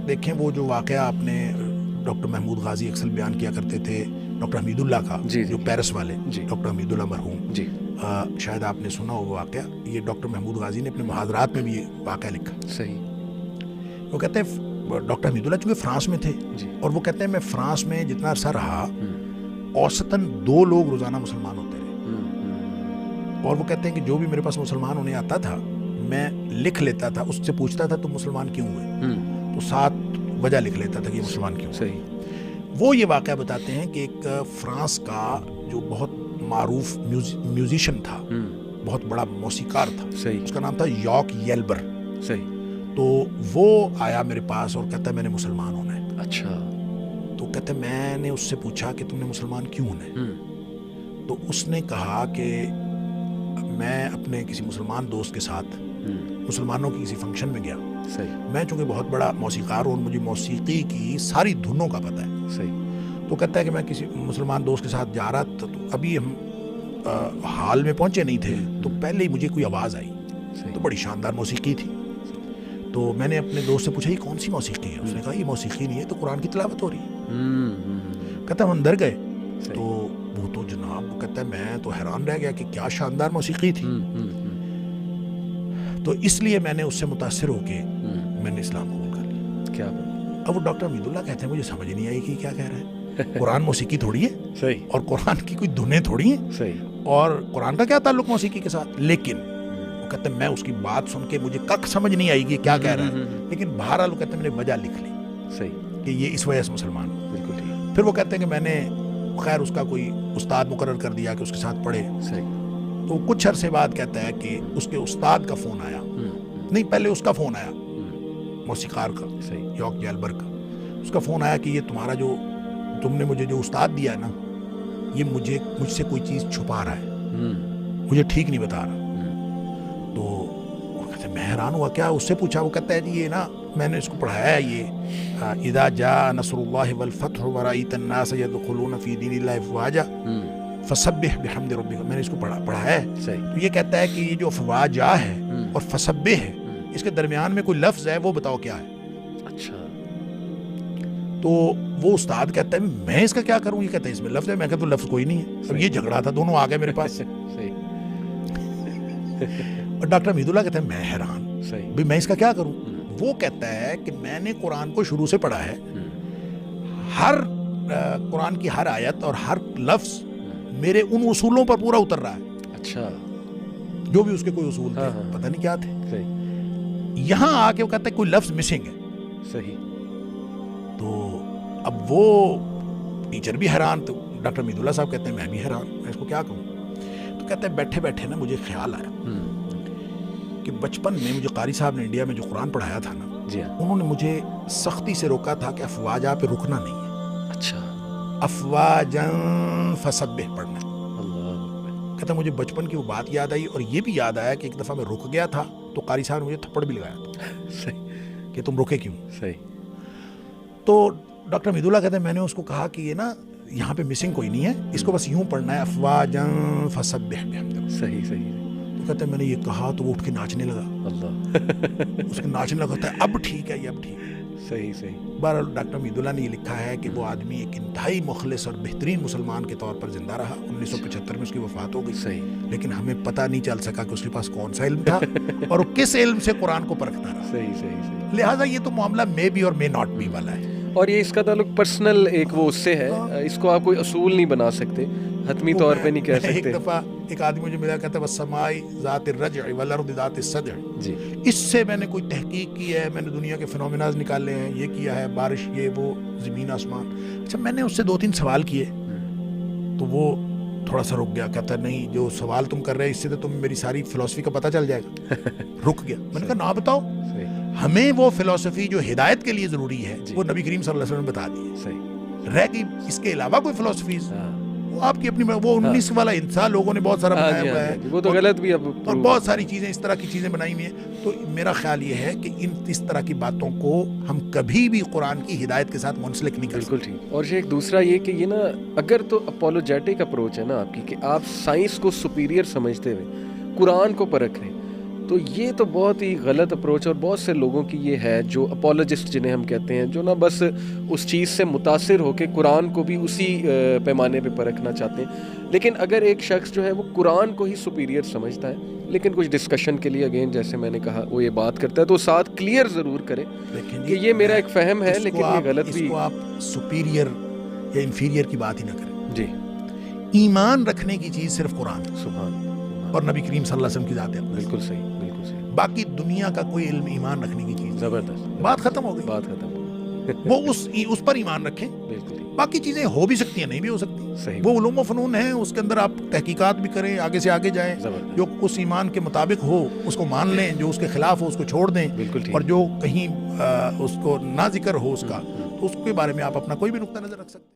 دیکھیں وہ جو واقعہ آپ نے ڈاکٹر محمود غازی اکثر بیان کیا کرتے تھے ڈاکٹر حمید اللہ کا، جو پیرس والے ڈاکٹر حمید اللہ مرحوم، شاید آپ نے سنا ہو وہ واقعہ. یہ ڈاکٹر محمود غازی نے اپنے محاضرات میں بھی یہ واقعہ لکھا. صحیح. وہ کہتے ہیں ڈاکٹر حمید اللہ چونکہ فرانس میں تھے، اور وہ کہتے ہیں میں فرانس میں جتنا عرصہ رہا اوسطاً 2 لوگ روزانہ مسلمان ہوتے رہے. اور وہ کہتے ہیں کہ جو بھی میرے پاس مسلمان ہونے آتا تھا میں لکھ لیتا تھا، اس سے پوچھتا تھا تم مسلمان کیوں ہوئے، تو 7 وجہ لکھ لیتا تھا کہ یہ مسلمان کیوں. صحیح. وہ یہ واقعہ بتاتے ہیں کہ ایک فرانس کا جو بہت معروف میوزیشین تھا، بہت بڑا موسیقار تھا، اس کا نام تھا یاک یلبر. صحیح. تو وہ آیا میرے پاس اور کہتا ہے میں نے مسلمان ہونا ہے. اچھا. تو کہتے ہیں میں نے اس سے پوچھا کہ تم نے مسلمان کیوں ہونا ہے. تو اس نے کہا کہ میں اپنے کسی مسلمان دوست کے ساتھ مسلمانوں کی کسی فنکشن میں گیا. میں چونکہ بہت بڑا موسیقار ہوں اور مجھے موسیقی کی ساری دھنوں کا پتہ ہے. صحیح. تو کہتا ہے کہ میں کسی مسلمان دوست کے ساتھ جا رہا تھا، تو ابھی ہم حال میں پہنچے نہیں تھے، تو پہلے ہی مجھے کوئی آواز آئی. تو بڑی شاندار موسیقی تھی. تو میں نے اپنے دوست سے پوچھا یہ کون سی موسیقی ہے؟ اس نے کہا یہ موسیقی نہیں ہے، تو قرآن کی تلاوت ہو رہی ہے. کہتا ہم اندر گئے تو وہ تو جناب وہ کہتا ہے میں تو حیران رہ گیا کہ کیا شاندار موسیقی تھی. تو اس لیے میں نے اس سے متاثر ہو کے میں نے اسلام قبول کر لیا. کیا اب وہ ڈاکٹر حمید اللہ کہتے ہیں مجھے سمجھ نہیں آئی کہ کیا کہہ رہا ہے. قرآن موسیقی تھوڑی ہے. صحیح. اور قرآن کی کوئی دھنیں تھوڑی ہیں. صحیح. اور قرآن کا کیا تعلق موسیقی کے ساتھ. لیکن وہ کہتے ہیں میں اس کی بات سن کے مجھے کک سمجھ نہیں آئی کہ کیا کہہ رہا ہے، لیکن بہرحال وہ کہتے ہیں میں نے وجہ لکھ لی. صحیح. کہ یہ اس وجہ سے مسلمان ہوں. بالکل ٹھیک. پھر وہ کہتے ہیں کہ میں نے خیر اس کا کوئی استاد مقرر کر دیا کہ اس کے ساتھ پڑھے. صحیح. تو کچھ عرصے بعد کہتا ہے کہ اس کے استاد کا فون آیا، نہیں پہلے اس کا فون آیا موسیقار کا، یاک یلبر کا. اس کا فون آیا کہ یہ تمہارا جو تم نے مجھے جو استاد دیا ہے نا، یہ مجھ سے کوئی چیز چھپا رہا ہے، مجھے ٹھیک نہیں بتا رہا. تو وہ کہتے ہیں میں حیران ہوا کیا. اس سے پوچھا. وہ کہتا ہے جی یہ نا میں نے اس کو پڑھایا ہے یہ اذا جاء نصر اللہ والفتح ورأیت الناس يدخلون فی دین اللہ افواجا فسبح بحمد ربک. میں نے اس کو پڑھایا ہے. تو یہ کہتا ہے کہ یہ جو افواجا ہے اور فسبح ہے، اس کے درمیان میں کوئی لفظ ہے، وہ بتاؤ کیا ہے. اچھا. تو وہ استاد کہتا ہے میں اس کا کیا کروں. یہ کہتا ہے اس میں لفظ ہے. میں کہتا ہوں لفظ کوئی نہیں ہے. اب یہ جھگڑا تھا، دونوں آ گئے میرے پاس. اور ڈاکٹر حمید اللہ کہتے ہیں میں حیران بھی میں اس کا کیا کروں. وہ کہتا ہے کہ میں نے قرآن کو شروع سے پڑھا ہے، ہر قرآن کی ہر آیت اور ہر لفظ میرے ان اصولوں پر پورا اتر رہا ہے. اچھا. جو بھی اس کے کوئی اصول تھے، پتہ نہیں کیا تھے. یہاں آ کے وہ کہتا ہے کوئی لفظ مسنگ ہے. صحیح. تو اب وہ ٹیچر بھی حیران. تو ڈاکٹر حمید اللہ صاحب کہتے ہیں میں بھی حیران، میں اس کو کیا کہوں. تو کہتے ہیں بیٹھے بیٹھے نا مجھے خیال آیا کہ بچپن میں مجھے قاری صاحب نے انڈیا میں جو قرآن پڑھایا تھا نا، انہوں نے مجھے سختی سے روکا تھا کہ افواجا پہ رکنا نہیں ہے. اچھا. افواجن فسبح پڑھنا. اللہ. کہتا مجھے بچپن کی وہ بات یاد آئی، اور یہ بھی یاد آیا کہ ایک دفعہ میں رک گیا تھا تو قاری صاحب نے مجھے تھپڑ بھی لگایا تھا. صحیح. کہ تم رکے کیوں. صحیح. تو ڈاکٹر حمید اللہ کہتے ہیں میں نے اس کو کہا کہ یہ نا یہاں پہ مسنگ کوئی نہیں ہے، اس کو بس یوں پڑھنا ہے افواجن فسبح بحمد ربک. صحیح. صحیح. تو کہتے ہیں میں نے یہ کہا تو وہ اٹھ کے ناچنے لگا. اللہ. اس کے ناچنے لگا ہوتا ہے اب ٹھیک ہے یہ اب ٹھیک ہے. صحیح. صحیح. بہرحال ڈاکٹر حمید اللہ نے یہ لکھا ہے کہ وہ آدمی ایک انتہائی مخلص اور بہترین مسلمان کے طور پر زندہ رہا. 1975 میں اس کی وفات ہو گئی. صحیح. لیکن ہمیں پتہ نہیں چل سکا کہ اس کے پاس کون سا علم تھا اور وہ کس علم سے قرآن کو پرکھتا رہا. صحیح. صحیح. لہٰذا یہ تو معاملہ مے بی اور مے ناٹ بی والا ہے. اور یہ اس کا تعلق پرسنل ایک وہ اس سے ہے، اس کو آپ کوئی اصول نہیں بنا سکتے، حتمی طور پہ نہیں کہہ سکتے. ایک دفعہ ایک آدمی مجھے ملا کہتا ہے والسماء ذات الرجع والارض ذات الصدع. جی. اس سے میں نے کوئی تحقیق کی ہے، میں نے دنیا کے فنومیناز نکالے ہیں، یہ کیا ہے، بارش یہ وہ زمین آسمان. اچھا میں نے اس سے 2-3 سوال کیے تو وہ تھوڑا سا رک گیا. کہتا ہے نہیں جو سوال تم کر رہے اس سے تو تم میری ساری فلسفی کا پتہ چل جائے گا. رک گیا. میں نے کہا نہ بتاؤ. ہمیں وہ فلسفی جو ہدایت کے لیے ضروری ہے وہ نبی کریم صلی اللہ علیہ وسلم نے بتا دی ہے. صحیح. رہ گئی اس کے علاوہ کوئی فلسفیز وہ آپ کی اپنی وہ 19 والا انسان لوگوں نے بہت سارا بنایا ہوا ہے، وہ تو غلط بھی اب اور بہت ساری چیزیں اس طرح کی چیزیں بنائی ہوئی ہیں. تو میرا خیال یہ ہے کہ اس طرح کی باتوں کو ہم کبھی بھی قرآن کی ہدایت کے ساتھ منسلک نہیں کر سکتے. بالکل ٹھیک. اور ایک دوسرا یہ کہ یہ نا اگر تو اپولوجیٹک اپروچ ہے نا آپ کی کہ آپ سائنس کو سپیریئر سمجھتے ہوئے قرآن کو پرکھ رہے ہیں، تو یہ تو بہت ہی غلط اپروچ، اور بہت سے لوگوں کی یہ ہے جو اپولوجسٹ جنہیں ہم کہتے ہیں، جو نا بس اس چیز سے متاثر ہو کے قرآن کو بھی اسی پیمانے پہ پرکھنا چاہتے ہیں. لیکن اگر ایک شخص جو ہے وہ قرآن کو ہی سپیریئر سمجھتا ہے لیکن کچھ ڈسکشن کے لیے اگین جیسے میں نے کہا وہ یہ بات کرتا ہے تو ساتھ کلیئر ضرور کرے کہ یہ میرا ایک فہم ہے لیکن یہ غلط بھی. اس کو آپ سپیریئر یا انفیریئر کی بات ہی نہ کریں جی. ایمان رکھنے کی چیز صرف قرآن سبحان اور نبی کریم صلی اللہ علیہ وسلم کی ذات ہے. بالکل صحیح، بالکل صحیح. باقی دنیا کا کوئی علم ایمان رکھنے کی چیز زبردست. بات ختم ہو گئی. بات ختم. وہ اس پر ایمان رکھیں. بالکل. باقی چیزیں ہو بھی سکتی ہیں نہیں بھی ہو سکتی. صحیح. وہ علوم و فنون ہیں، اس کے اندر آپ تحقیقات بھی کریں، آگے سے آگے جائیں. جو اس ایمان کے مطابق ہو اس کو مان لیں، جو اس کے خلاف ہو اس کو چھوڑ دیں. بالکل. اور جو کہیں اس کو نہ ذکر ہو اس کا تو اس کے بارے میں آپ اپنا کوئی بھی نقطہ نظر رکھ سکتے ہیں.